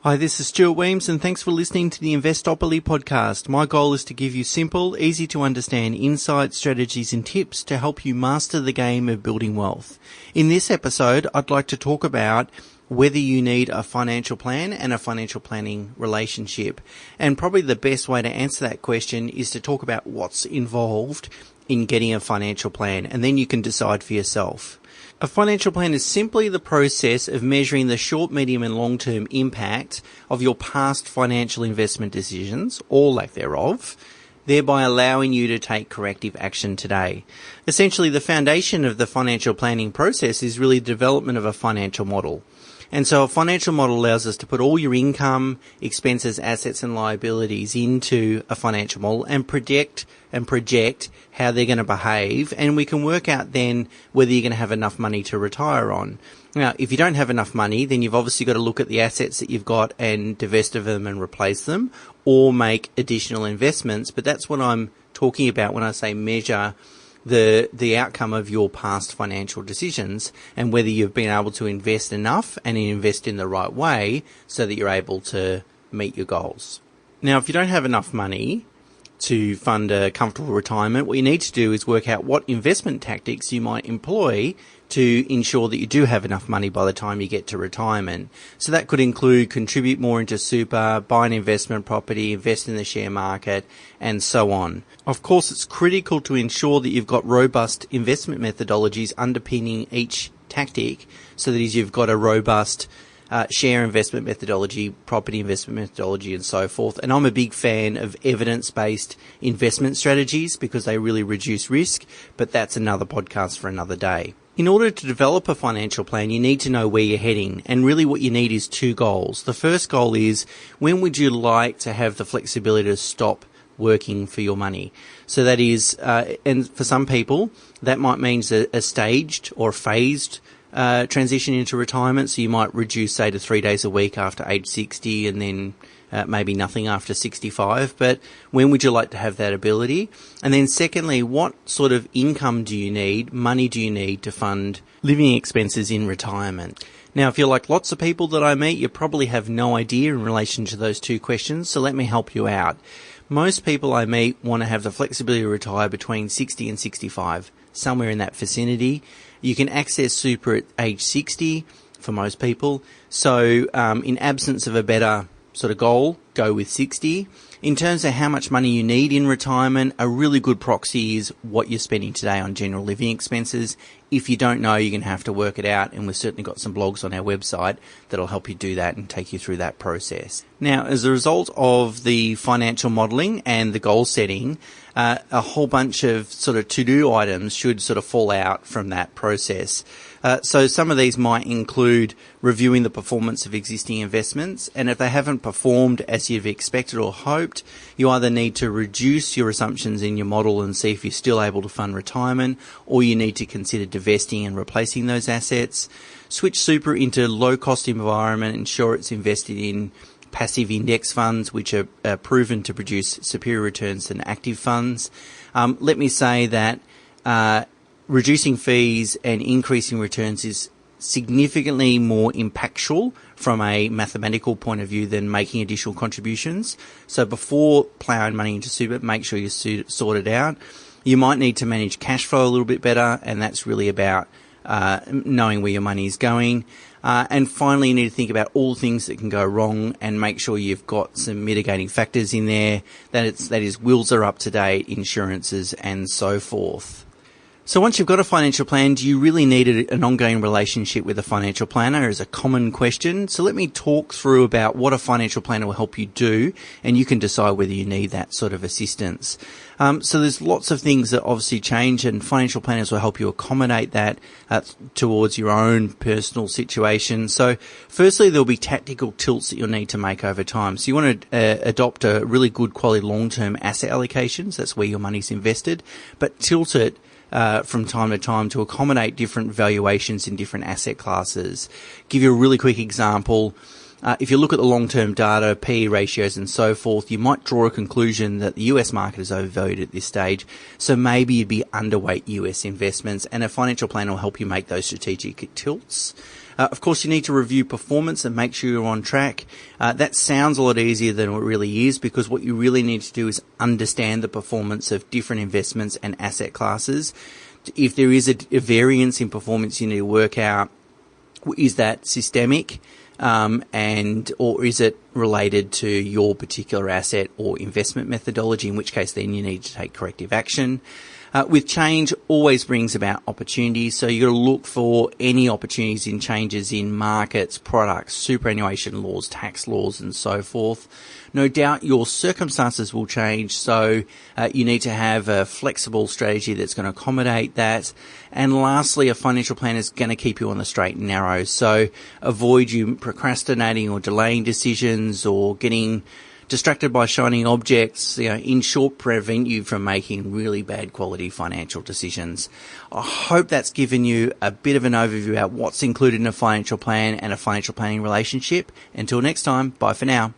Hi, this is Stuart Weems, and thanks for listening to the Investopoly podcast. My goal is to give you simple, easy to understand insights, strategies and tips to help you master the game of building wealth. In this episode, I'd like to talk about whether you need a financial plan and a financial planning relationship. And probably the best way to answer that question is to talk about what's involved in getting a financial plan, and then you can decide for yourself. A financial plan is simply the process of measuring the short, medium and long-term impact of your past financial investment decisions, or lack thereof, thereby allowing you to take corrective action today. Essentially, the foundation of the financial planning process is really the development of a financial model. And so a financial model allows us to put all your income, expenses, assets and liabilities into a financial model and project how they're going to behave, and we can work out then whether you're going to have enough money to retire on. Now, if you don't have enough money, then you've obviously got to look at the assets that you've got and divest of them and replace them, or make additional investments. But that's what I'm talking about when I say measure the outcome of your past financial decisions and whether you've been able to invest enough and invest in the right way so that you're able to meet your goals. Now, if you don't have enough money to fund a comfortable retirement, what you need to do is work out what investment tactics you might employ to ensure that you do have enough money by the time you get to retirement. So that could include contribute more into super, buy an investment property, invest in the share market, and so on. Of course, it's critical to ensure that you've got robust investment methodologies underpinning each tactic, so that you've got a robust share investment methodology, property investment methodology, and so forth. And I'm a big fan of evidence-based investment strategies because they really reduce risk, but that's another podcast for another day. In order to develop a financial plan, you need to know where you're heading, and really what you need is two goals. The first goal is, when would you like to have the flexibility to stop working for your money? So that is, and for some people, that might mean a staged or phased transition into retirement. So you might reduce, say, to 3 days a week after age 60 and then maybe nothing after 65. But when would you like to have that ability? And then secondly, what sort of income do you need, money do you need to fund living expenses in retirement? Now, if you're like lots of people that I meet, you probably have no idea in relation to those two questions. So let me help you out. Most people I meet want to have the flexibility to retire between 60 and 65, somewhere in that vicinity. You can access super at age 60 for most people. So in absence of a better sort of goal, go with 60. In terms of how much money you need in retirement, a really good proxy is what you're spending today on general living expenses. If you don't know, you're going to have to work it out, and we've certainly got some blogs on our website that'll help you do that and take you through that process. Now, as a result of the financial modelling and the goal setting, a whole bunch of sort of to-do items should sort of fall out from that process. So some of these might include reviewing the performance of existing investments, and if they haven't performed as you've expected or hoped, you either need to reduce your assumptions in your model and see if you're still able to fund retirement, or you need to consider divesting and replacing those assets. Switch super into low-cost environment, ensure it's invested in passive index funds, which are proven to produce superior returns than active funds. Let me say that reducing fees and increasing returns is significantly more impactful from a mathematical point of view than making additional contributions. So before ploughing money into super, make sure you sort it out. You might need to manage cash flow a little bit better, and that's really about knowing where your money is going. And finally, you need to think about all the things that can go wrong and make sure you've got some mitigating factors in there, that is wills are up to date, insurances, and so forth. So once you've got a financial plan, do you really need an ongoing relationship with a financial planner is a common question. So let me talk through about what a financial planner will help you do, and you can decide whether you need that sort of assistance. So there's lots of things that obviously change, and financial planners will help you accommodate that towards your own personal situation. So firstly, there'll be tactical tilts that you'll need to make over time. So you want to adopt a really good quality long-term asset allocations. That's where your money's invested, but tilt it from time to time to accommodate different valuations in different asset classes. Give you a really quick example. If you look at the long-term data, PE ratios and so forth, you might draw a conclusion that the US market is overvalued at this stage. So maybe you'd be underweight US investments, and a financial plan will help you make those strategic tilts. Of course, you need to review performance and make sure you're on track. That sounds a lot easier than it really is, because what you really need to do is understand the performance of different investments and asset classes. If there is a variance in performance, you need to work out, is that systemic, or is it related to your particular asset or investment methodology, in which case then you need to take corrective action. With change always brings about opportunities, so you've got to look for any opportunities in changes in markets, products, superannuation laws, tax laws, and so forth. No doubt your circumstances will change, so you need to have a flexible strategy that's going to accommodate that. And lastly, a financial plan is going to keep you on the straight and narrow, so avoid you procrastinating or delaying decisions or getting distracted by shining objects. In short, prevent you from making really bad quality financial decisions. I hope that's given you a bit of an overview about what's included in a financial plan and a financial planning relationship. Until next time, bye for now.